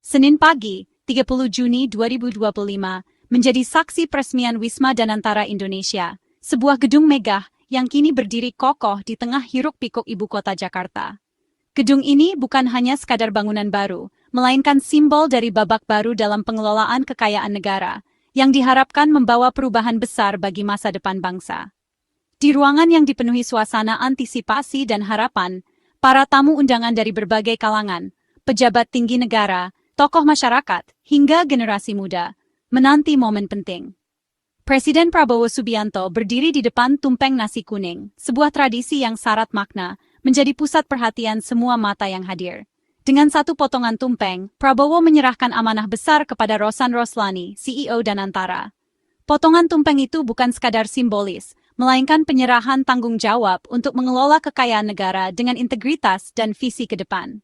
Senin pagi, 30 Juni 2025, menjadi saksi peresmian Wisma Danantara Indonesia, sebuah gedung megah yang kini berdiri kokoh di tengah hiruk-pikuk ibu kota Jakarta. Gedung ini bukan hanya sekadar bangunan baru, melainkan simbol dari babak baru dalam pengelolaan kekayaan negara, yang diharapkan membawa perubahan besar bagi masa depan bangsa. Di ruangan yang dipenuhi suasana antisipasi dan harapan, para tamu undangan dari berbagai kalangan, pejabat tinggi negara, tokoh masyarakat, hingga generasi muda, menanti momen penting. Presiden Prabowo Subianto berdiri di depan tumpeng nasi kuning, sebuah tradisi yang syarat makna, menjadi pusat perhatian semua mata yang hadir. Dengan satu potongan tumpeng, Prabowo menyerahkan amanah besar kepada Rosan Roslani, CEO Danantara. Potongan tumpeng itu bukan sekadar simbolis, melainkan penyerahan tanggung jawab untuk mengelola kekayaan negara dengan integritas dan visi ke depan.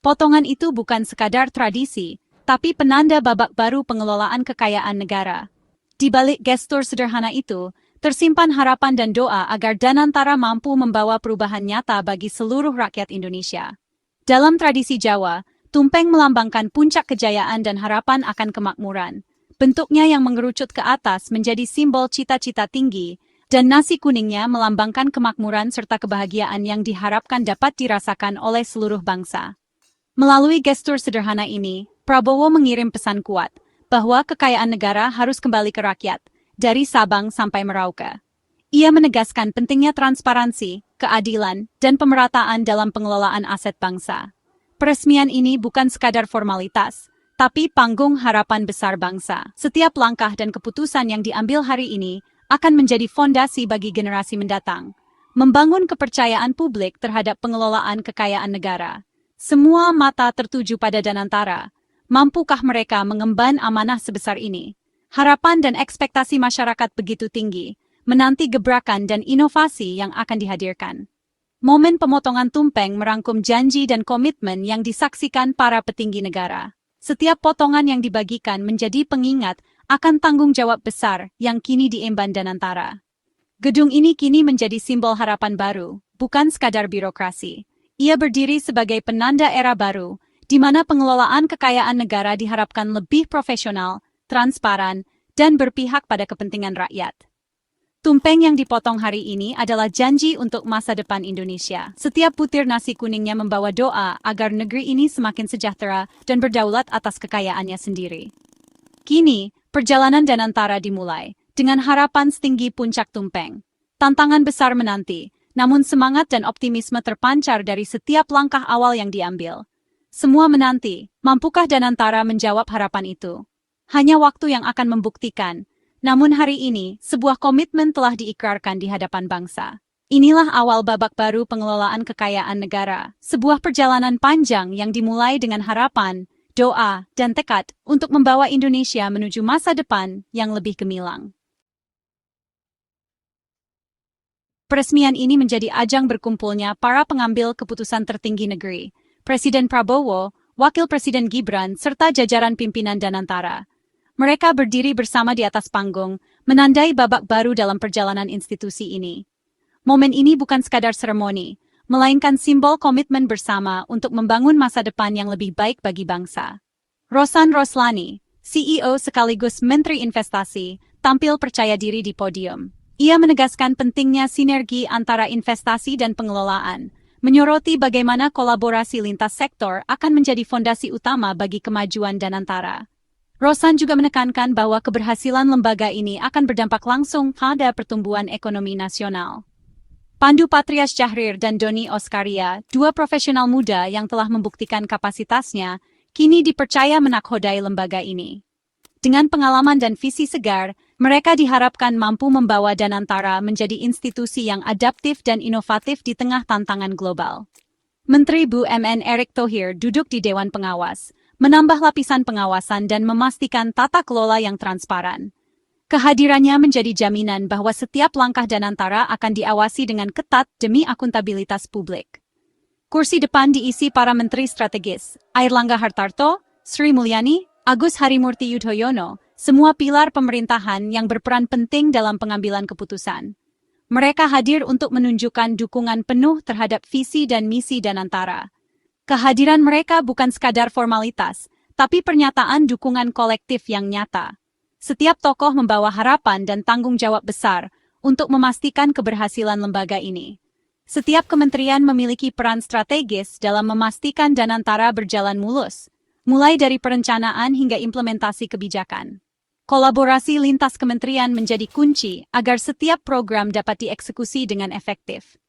Potongan itu bukan sekadar tradisi, tapi penanda babak baru pengelolaan kekayaan negara. Di balik gestur sederhana itu, tersimpan harapan dan doa agar Danantara mampu membawa perubahan nyata bagi seluruh rakyat Indonesia. Dalam tradisi Jawa, tumpeng melambangkan puncak kejayaan dan harapan akan kemakmuran. Bentuknya yang mengerucut ke atas menjadi simbol cita-cita tinggi, dan nasi kuningnya melambangkan kemakmuran serta kebahagiaan yang diharapkan dapat dirasakan oleh seluruh bangsa. Melalui gestur sederhana ini, Prabowo mengirim pesan kuat bahwa kekayaan negara harus kembali ke rakyat, dari Sabang sampai Merauke. Ia menegaskan pentingnya transparansi, keadilan, dan pemerataan dalam pengelolaan aset bangsa. Peresmian ini bukan sekadar formalitas, tapi panggung harapan besar bangsa. Setiap langkah dan keputusan yang diambil hari ini akan menjadi fondasi bagi generasi mendatang, membangun kepercayaan publik terhadap pengelolaan kekayaan negara. Semua mata tertuju pada Danantara. Mampukah mereka mengemban amanah sebesar ini? Harapan dan ekspektasi masyarakat begitu tinggi, menanti gebrakan dan inovasi yang akan dihadirkan. Momen pemotongan tumpeng merangkum janji dan komitmen yang disaksikan para petinggi negara. Setiap potongan yang dibagikan menjadi pengingat akan tanggung jawab besar yang kini diemban Danantara. Gedung ini kini menjadi simbol harapan baru, bukan sekadar birokrasi. Ia berdiri sebagai penanda era baru, di mana pengelolaan kekayaan negara diharapkan lebih profesional, transparan, dan berpihak pada kepentingan rakyat. Tumpeng yang dipotong hari ini adalah janji untuk masa depan Indonesia. Setiap butir nasi kuningnya membawa doa agar negeri ini semakin sejahtera dan berdaulat atas kekayaannya sendiri. Kini, perjalanan Danantara dimulai, dengan harapan setinggi puncak tumpeng. Tantangan besar menanti, namun semangat dan optimisme terpancar dari setiap langkah awal yang diambil. Semua menanti, mampukah Danantara menjawab harapan itu? Hanya waktu yang akan membuktikan. Namun hari ini, sebuah komitmen telah diikrarkan di hadapan bangsa. Inilah awal babak baru pengelolaan kekayaan negara, sebuah perjalanan panjang yang dimulai dengan harapan, doa, dan tekad untuk membawa Indonesia menuju masa depan yang lebih gemilang. Peresmian ini menjadi ajang berkumpulnya para pengambil keputusan tertinggi negeri, Presiden Prabowo, Wakil Presiden Gibran, serta jajaran pimpinan Danantara. Mereka berdiri bersama di atas panggung, menandai babak baru dalam perjalanan institusi ini. Momen ini bukan sekadar seremoni, melainkan simbol komitmen bersama untuk membangun masa depan yang lebih baik bagi bangsa. Rosan Roslani, CEO sekaligus Menteri Investasi, tampil percaya diri di podium. Ia menegaskan pentingnya sinergi antara investasi dan pengelolaan, menyoroti bagaimana kolaborasi lintas sektor akan menjadi fondasi utama bagi kemajuan Danantara. Rosan juga menekankan bahwa keberhasilan lembaga ini akan berdampak langsung pada pertumbuhan ekonomi nasional. Pandu Patrias Jahrir dan Doni Oskaria, dua profesional muda yang telah membuktikan kapasitasnya, kini dipercaya menakodai lembaga ini. Dengan pengalaman dan visi segar, mereka diharapkan mampu membawa Danantara menjadi institusi yang adaptif dan inovatif di tengah tantangan global. Menteri BUMN Erick Thohir duduk di Dewan Pengawas, menambah lapisan pengawasan dan memastikan tata kelola yang transparan. Kehadirannya menjadi jaminan bahwa setiap langkah Danantara akan diawasi dengan ketat demi akuntabilitas publik. Kursi depan diisi para menteri strategis, Airlangga Hartarto, Sri Mulyani, Agus Harimurti Yudhoyono, semua pilar pemerintahan yang berperan penting dalam pengambilan keputusan. Mereka hadir untuk menunjukkan dukungan penuh terhadap visi dan misi Danantara. Kehadiran mereka bukan sekadar formalitas, tapi pernyataan dukungan kolektif yang nyata. Setiap tokoh membawa harapan dan tanggung jawab besar untuk memastikan keberhasilan lembaga ini. Setiap kementerian memiliki peran strategis dalam memastikan Danantara berjalan mulus, mulai dari perencanaan hingga implementasi kebijakan. Kolaborasi lintas kementerian menjadi kunci agar setiap program dapat dieksekusi dengan efektif.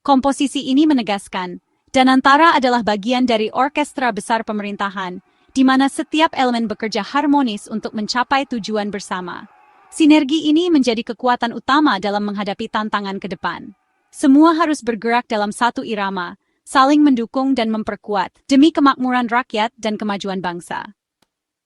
Komposisi ini menegaskan, Danantara adalah bagian dari orkestra besar pemerintahan, di mana setiap elemen bekerja harmonis untuk mencapai tujuan bersama. Sinergi ini menjadi kekuatan utama dalam menghadapi tantangan ke depan. Semua harus bergerak dalam satu irama, saling mendukung dan memperkuat demi kemakmuran rakyat dan kemajuan bangsa.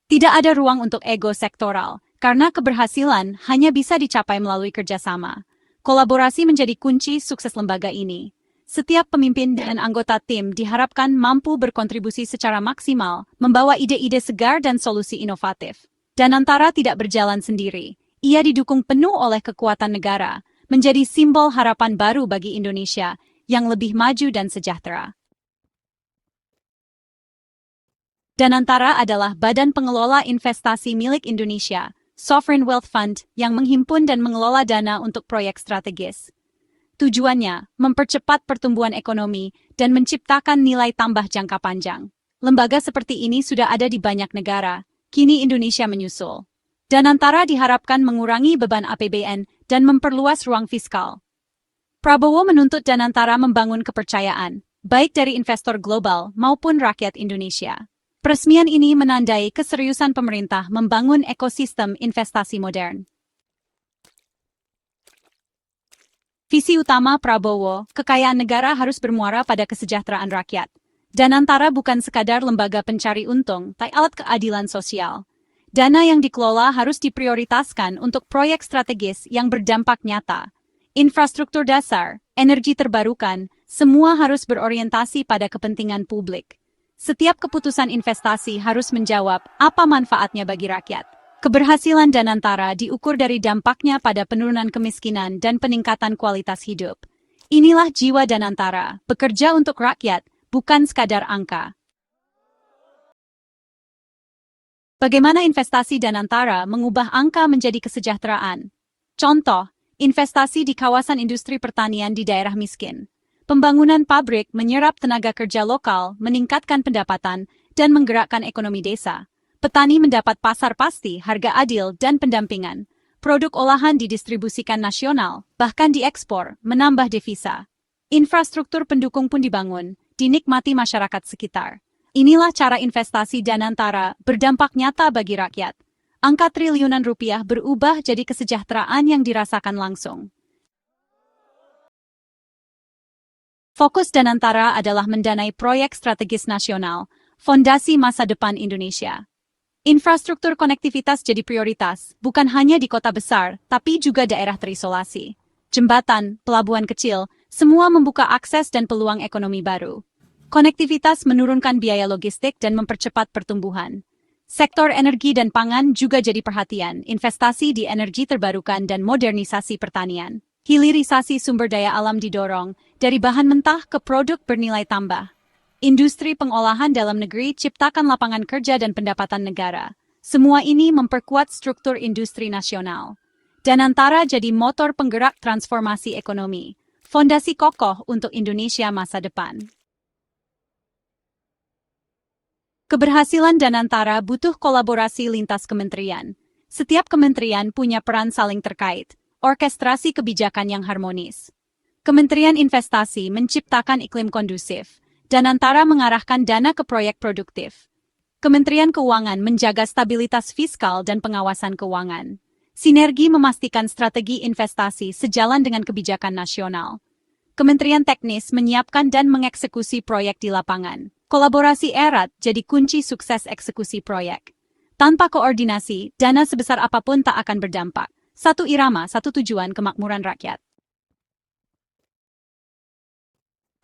Tidak ada ruang untuk ego sektoral, karena keberhasilan hanya bisa dicapai melalui kerjasama. Kolaborasi menjadi kunci sukses lembaga ini. Setiap pemimpin dan anggota tim diharapkan mampu berkontribusi secara maksimal, membawa ide-ide segar dan solusi inovatif. Danantara tidak berjalan sendiri. Ia didukung penuh oleh kekuatan negara, menjadi simbol harapan baru bagi Indonesia yang lebih maju dan sejahtera. Danantara adalah badan pengelola investasi milik Indonesia, Sovereign Wealth Fund, yang menghimpun dan mengelola dana untuk proyek strategis. Tujuannya, mempercepat pertumbuhan ekonomi dan menciptakan nilai tambah jangka panjang. Lembaga seperti ini sudah ada di banyak negara, kini Indonesia menyusul. Danantara diharapkan mengurangi beban APBN dan memperluas ruang fiskal. Prabowo menuntut Danantara membangun kepercayaan, baik dari investor global maupun rakyat Indonesia. Peresmian ini menandai keseriusan pemerintah membangun ekosistem investasi modern. Visi utama Prabowo, kekayaan negara harus bermuara pada kesejahteraan rakyat. Danantara bukan sekadar lembaga pencari untung, tapi alat keadilan sosial. Dana yang dikelola harus diprioritaskan untuk proyek strategis yang berdampak nyata. Infrastruktur dasar, energi terbarukan, semua harus berorientasi pada kepentingan publik. Setiap keputusan investasi harus menjawab apa manfaatnya bagi rakyat. Keberhasilan Danantara diukur dari dampaknya pada penurunan kemiskinan dan peningkatan kualitas hidup. Inilah jiwa Danantara, bekerja untuk rakyat, bukan sekadar angka. Bagaimana investasi Danantara mengubah angka menjadi kesejahteraan? Contoh, investasi di kawasan industri pertanian di daerah miskin. Pembangunan pabrik menyerap tenaga kerja lokal, meningkatkan pendapatan, dan menggerakkan ekonomi desa. Petani mendapat pasar pasti, harga adil, dan pendampingan. Produk olahan didistribusikan nasional, bahkan diekspor, menambah devisa. Infrastruktur pendukung pun dibangun, dinikmati masyarakat sekitar. Inilah cara investasi Danantara berdampak nyata bagi rakyat. Angka triliunan rupiah berubah jadi kesejahteraan yang dirasakan langsung. Fokus Danantara adalah mendanai proyek strategis nasional, Fondasi Masa Depan Indonesia. Infrastruktur konektivitas jadi prioritas, bukan hanya di kota besar, tapi juga daerah terisolasi. Jembatan, pelabuhan kecil, semua membuka akses dan peluang ekonomi baru. Konektivitas menurunkan biaya logistik dan mempercepat pertumbuhan. Sektor energi dan pangan juga jadi perhatian, investasi di energi terbarukan dan modernisasi pertanian. Hilirisasi sumber daya alam didorong, dari bahan mentah ke produk bernilai tambah. Industri pengolahan dalam negeri ciptakan lapangan kerja dan pendapatan negara. Semua ini memperkuat struktur industri nasional. Danantara jadi motor penggerak transformasi ekonomi, fondasi kokoh untuk Indonesia masa depan. Keberhasilan Danantara butuh kolaborasi lintas kementerian. Setiap kementerian punya peran saling terkait. Orkestrasi kebijakan yang harmonis. Kementerian Investasi menciptakan iklim kondusif. Danantara mengarahkan dana ke proyek produktif. Kementerian Keuangan menjaga stabilitas fiskal dan pengawasan keuangan. Sinergi memastikan strategi investasi sejalan dengan kebijakan nasional. Kementerian Teknis menyiapkan dan mengeksekusi proyek di lapangan. Kolaborasi erat jadi kunci sukses eksekusi proyek. Tanpa koordinasi, dana sebesar apapun tak akan berdampak. Satu irama, satu tujuan, kemakmuran rakyat.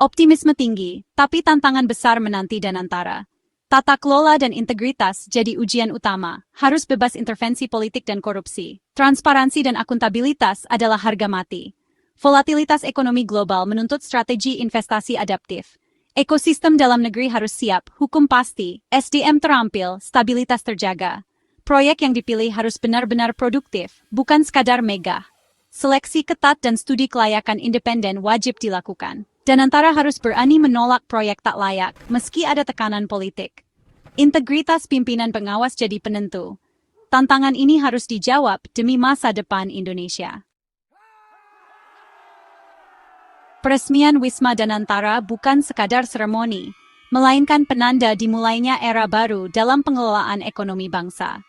Optimisme tinggi, tapi tantangan besar menanti Danantara. Tata kelola dan integritas jadi ujian utama, harus bebas intervensi politik dan korupsi. Transparansi dan akuntabilitas adalah harga mati. Volatilitas ekonomi global menuntut strategi investasi adaptif. Ekosistem dalam negeri harus siap, hukum pasti, SDM terampil, stabilitas terjaga. Proyek yang dipilih harus benar-benar produktif, bukan sekadar megah. Seleksi ketat dan studi kelayakan independen wajib dilakukan. Danantara harus berani menolak proyek tak layak, meski ada tekanan politik. Integritas pimpinan pengawas jadi penentu. Tantangan ini harus dijawab demi masa depan Indonesia. Peresmian Wisma Danantara bukan sekadar seremoni, melainkan penanda dimulainya era baru dalam pengelolaan ekonomi bangsa.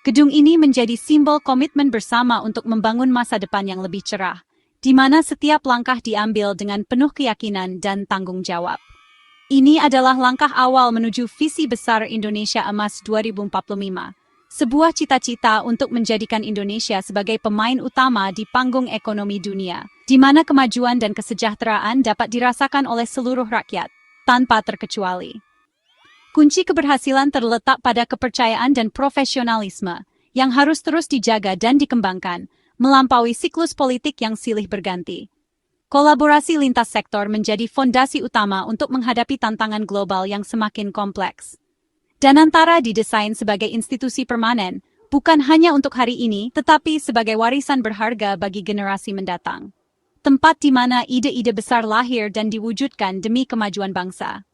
Gedung ini menjadi simbol komitmen bersama untuk membangun masa depan yang lebih cerah, di mana setiap langkah diambil dengan penuh keyakinan dan tanggung jawab. Ini adalah langkah awal menuju visi besar Indonesia Emas 2045. Sebuah cita-cita untuk menjadikan Indonesia sebagai pemain utama di panggung ekonomi dunia, di mana kemajuan dan kesejahteraan dapat dirasakan oleh seluruh rakyat, tanpa terkecuali. Kunci keberhasilan terletak pada kepercayaan dan profesionalisme, yang harus terus dijaga dan dikembangkan, melampaui siklus politik yang silih berganti. Kolaborasi lintas sektor menjadi fondasi utama untuk menghadapi tantangan global yang semakin kompleks. Danantara didesain sebagai institusi permanen, bukan hanya untuk hari ini, tetapi sebagai warisan berharga bagi generasi mendatang. Tempat di mana ide-ide besar lahir dan diwujudkan demi kemajuan bangsa.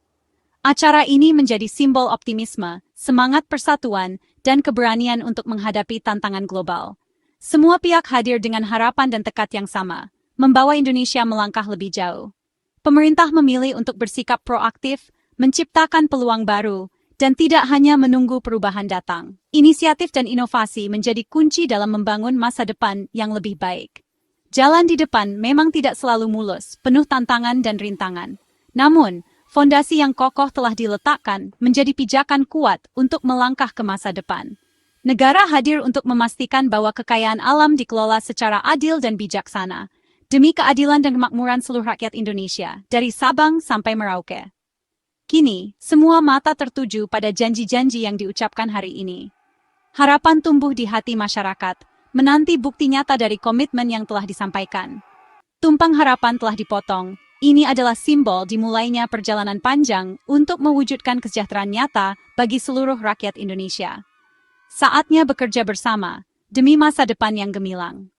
Acara ini menjadi simbol optimisme, semangat persatuan, dan keberanian untuk menghadapi tantangan global. Semua pihak hadir dengan harapan dan tekad yang sama, membawa Indonesia melangkah lebih jauh. Pemerintah memilih untuk bersikap proaktif, menciptakan peluang baru, dan tidak hanya menunggu perubahan datang. Inisiatif dan inovasi menjadi kunci dalam membangun masa depan yang lebih baik. Jalan di depan memang tidak selalu mulus, penuh tantangan dan rintangan. Namun, fondasi yang kokoh telah diletakkan menjadi pijakan kuat untuk melangkah ke masa depan. Negara hadir untuk memastikan bahwa kekayaan alam dikelola secara adil dan bijaksana, demi keadilan dan kemakmuran seluruh rakyat Indonesia, dari Sabang sampai Merauke. Kini, semua mata tertuju pada janji-janji yang diucapkan hari ini. Harapan tumbuh di hati masyarakat, menanti bukti nyata dari komitmen yang telah disampaikan. Tumpang harapan telah dipotong, ini adalah simbol dimulainya perjalanan panjang untuk mewujudkan kesejahteraan nyata bagi seluruh rakyat Indonesia. Saatnya bekerja bersama, demi masa depan yang gemilang.